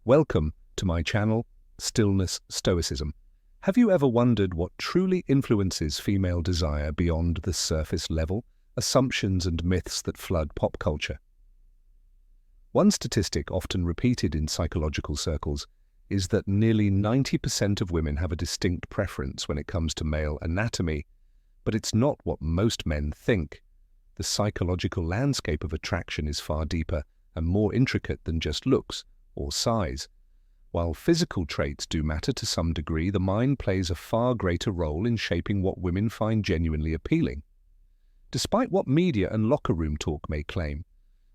Welcome to my channel, Stillness Stoicism. Have you ever wondered what truly influences female desire beyond the surface level, assumptions and myths that flood pop culture? One statistic often repeated in psychological circles is that nearly 90% of women have a distinct preference when it comes to male anatomy, but it's not what most men think. The psychological landscape of attraction is far deeper and more intricate than just looks or size. While physical traits do matter to some degree, the mind plays a far greater role in shaping what women find genuinely appealing. Despite what media and locker room talk may claim,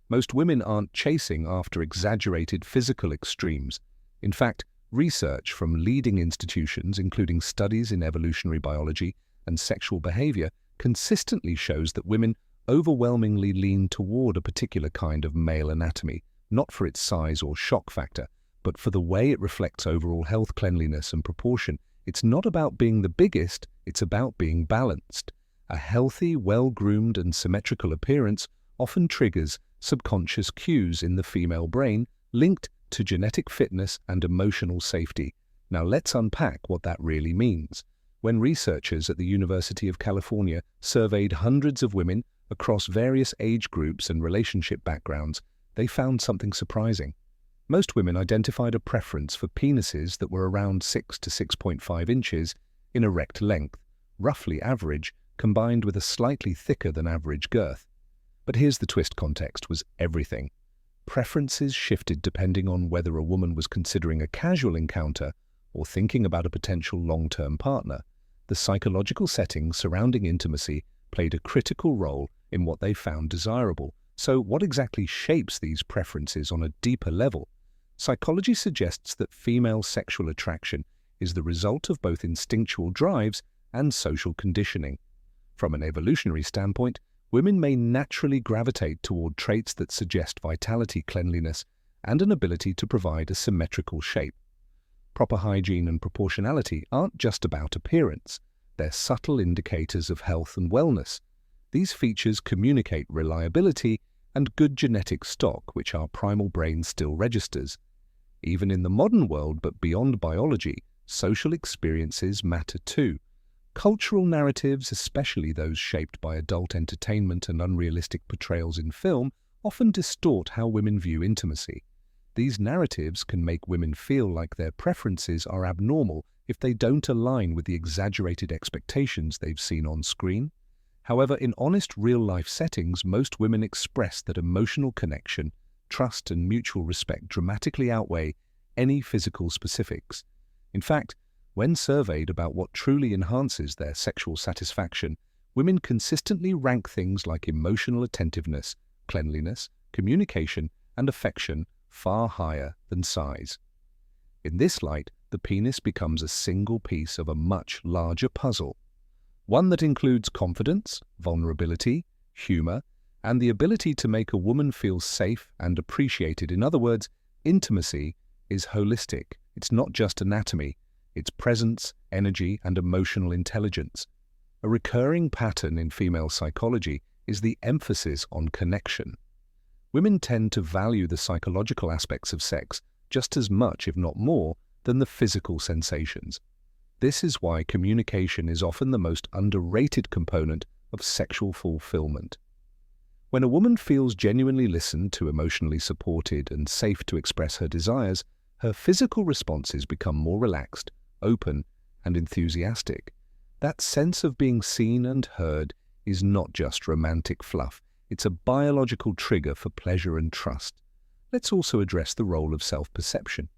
most women aren't chasing after exaggerated physical extremes. In fact, research from leading institutions, including studies in evolutionary biology and sexual behavior, consistently shows that women overwhelmingly lean toward a particular kind of male anatomy, not for its size or shock factor, but for the way it reflects overall health, cleanliness, and proportion. It's not about being the biggest, it's about being balanced. A healthy, well-groomed, and symmetrical appearance often triggers subconscious cues in the female brain linked to genetic fitness and emotional safety. Now let's unpack what that really means. When researchers at the University of California surveyed hundreds of women across various age groups and relationship backgrounds, they found something surprising. Most women identified a preference for penises that were around 6 to 6.5 inches in erect length, roughly average, combined with a slightly thicker than average girth. But here's the twist: context was everything. Preferences shifted depending on whether a woman was considering a casual encounter or thinking about a potential long-term partner. The psychological settings surrounding intimacy played a critical role in what they found desirable. So what exactly shapes these preferences on a deeper level? Psychology suggests that female sexual attraction is the result of both instinctual drives and social conditioning. From an evolutionary standpoint, women may naturally gravitate toward traits that suggest vitality, cleanliness, and an ability to provide a symmetrical shape. Proper hygiene and proportionality aren't just about appearance. They're subtle indicators of health and wellness. These features communicate reliability and good genetic stock, which our primal brain still registers. Even in the modern world, but beyond biology, social experiences matter too. Cultural narratives, especially those shaped by adult entertainment and unrealistic portrayals in film, often distort how women view intimacy. These narratives can make women feel like their preferences are abnormal if they don't align with the exaggerated expectations they've seen on screen. However, in honest real-life settings, most women express that emotional connection, trust, and mutual respect dramatically outweigh any physical specifics. In fact, when surveyed about what truly enhances their sexual satisfaction, women consistently rank things like emotional attentiveness, cleanliness, communication, and affection far higher than size. In this light, the penis becomes a single piece of a much larger puzzle, one that includes confidence, vulnerability, humor, and the ability to make a woman feel safe and appreciated. In other words, intimacy is holistic. It's not just anatomy, it's presence, energy, and emotional intelligence. A recurring pattern in female psychology is the emphasis on connection. Women tend to value the psychological aspects of sex just as much, if not more, than the physical sensations. This is why communication is often the most underrated component of sexual fulfillment. When a woman feels genuinely listened to, emotionally supported, and safe to express her desires, her physical responses become more relaxed, open, and enthusiastic. That sense of being seen and heard is not just romantic fluff. It's a biological trigger for pleasure and trust. Let's also address the role of self-perception.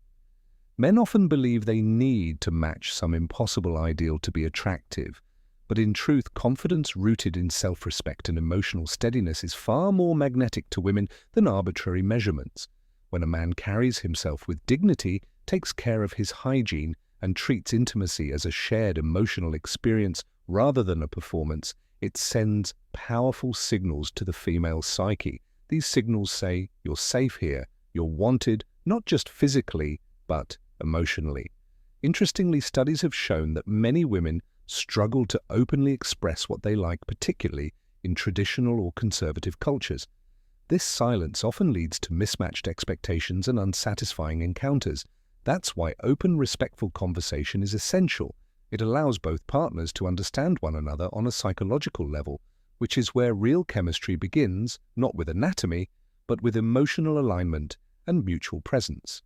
Men often believe they need to match some impossible ideal to be attractive, but in truth, confidence rooted in self-respect and emotional steadiness is far more magnetic to women than arbitrary measurements. When a man carries himself with dignity, takes care of his hygiene, and treats intimacy as a shared emotional experience rather than a performance, it sends powerful signals to the female psyche. These signals say, you're safe here, you're wanted, not just physically, but emotionally. Interestingly, studies have shown that many women struggle to openly express what they like, particularly in traditional or conservative cultures. This silence often leads to mismatched expectations and unsatisfying encounters. That's why open, respectful conversation is essential. It allows both partners to understand one another on a psychological level, which is where real chemistry begins, not with anatomy, but with emotional alignment and mutual presence.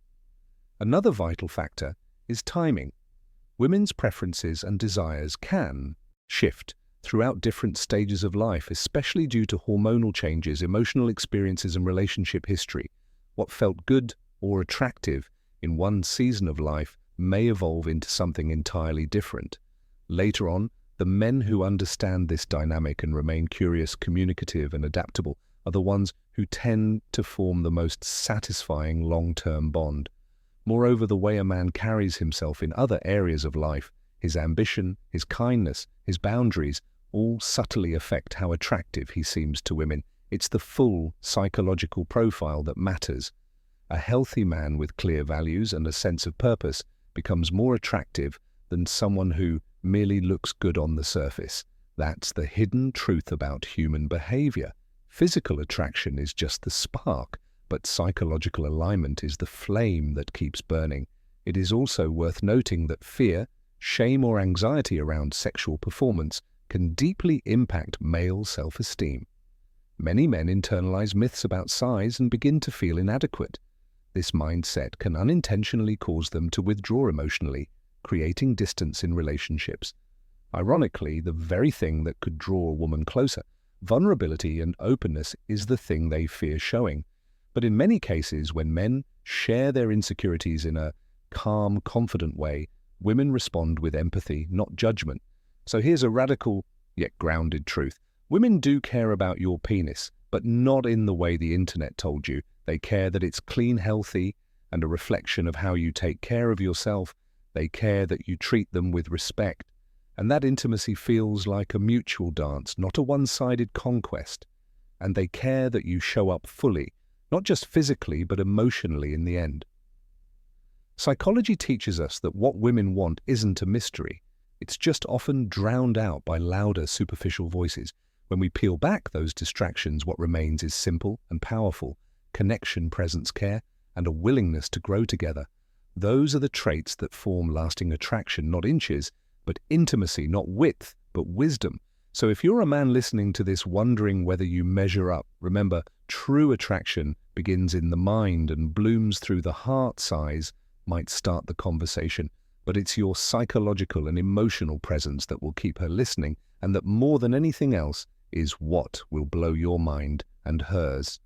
Another vital factor is timing. Women's preferences and desires can shift throughout different stages of life, especially due to hormonal changes, emotional experiences, and relationship history. What felt good or attractive in one season of life may evolve into something entirely different. Later on, the men who understand this dynamic and remain curious, communicative, and adaptable are the ones who tend to form the most satisfying long-term bond. Moreover, the way a man carries himself in other areas of life, his ambition, his kindness, his boundaries, all subtly affect how attractive he seems to women. It's the full psychological profile that matters. A healthy man with clear values and a sense of purpose becomes more attractive than someone who merely looks good on the surface. That's the hidden truth about human behavior. Physical attraction is just the spark, but psychological alignment is the flame that keeps burning. It is also worth noting that fear, shame, or anxiety around sexual performance can deeply impact male self-esteem. Many men internalize myths about size and begin to feel inadequate. This mindset can unintentionally cause them to withdraw emotionally, creating distance in relationships. Ironically, the very thing that could draw a woman closer, vulnerability and openness, is the thing they fear showing. But in many cases, when men share their insecurities in a calm, confident way, women respond with empathy, not judgment. So here's a radical, yet grounded truth. Women do care about your penis, but not in the way the internet told you. They care that it's clean, healthy, and a reflection of how you take care of yourself. They care that you treat them with respect. And that intimacy feels like a mutual dance, not a one-sided conquest. And they care that you show up fully, not just physically, but emotionally in the end. Psychology teaches us that what women want isn't a mystery. It's just often drowned out by louder, superficial voices. When we peel back those distractions, what remains is simple and powerful: connection, presence, care, and a willingness to grow together. Those are the traits that form lasting attraction, not inches, but intimacy, not width, but wisdom. So if you're a man listening to this wondering whether you measure up, remember, true attraction begins in the mind and blooms through the heart. Size might start the conversation, but it's your psychological and emotional presence that will keep her listening, and that more than anything else is what will blow your mind and hers.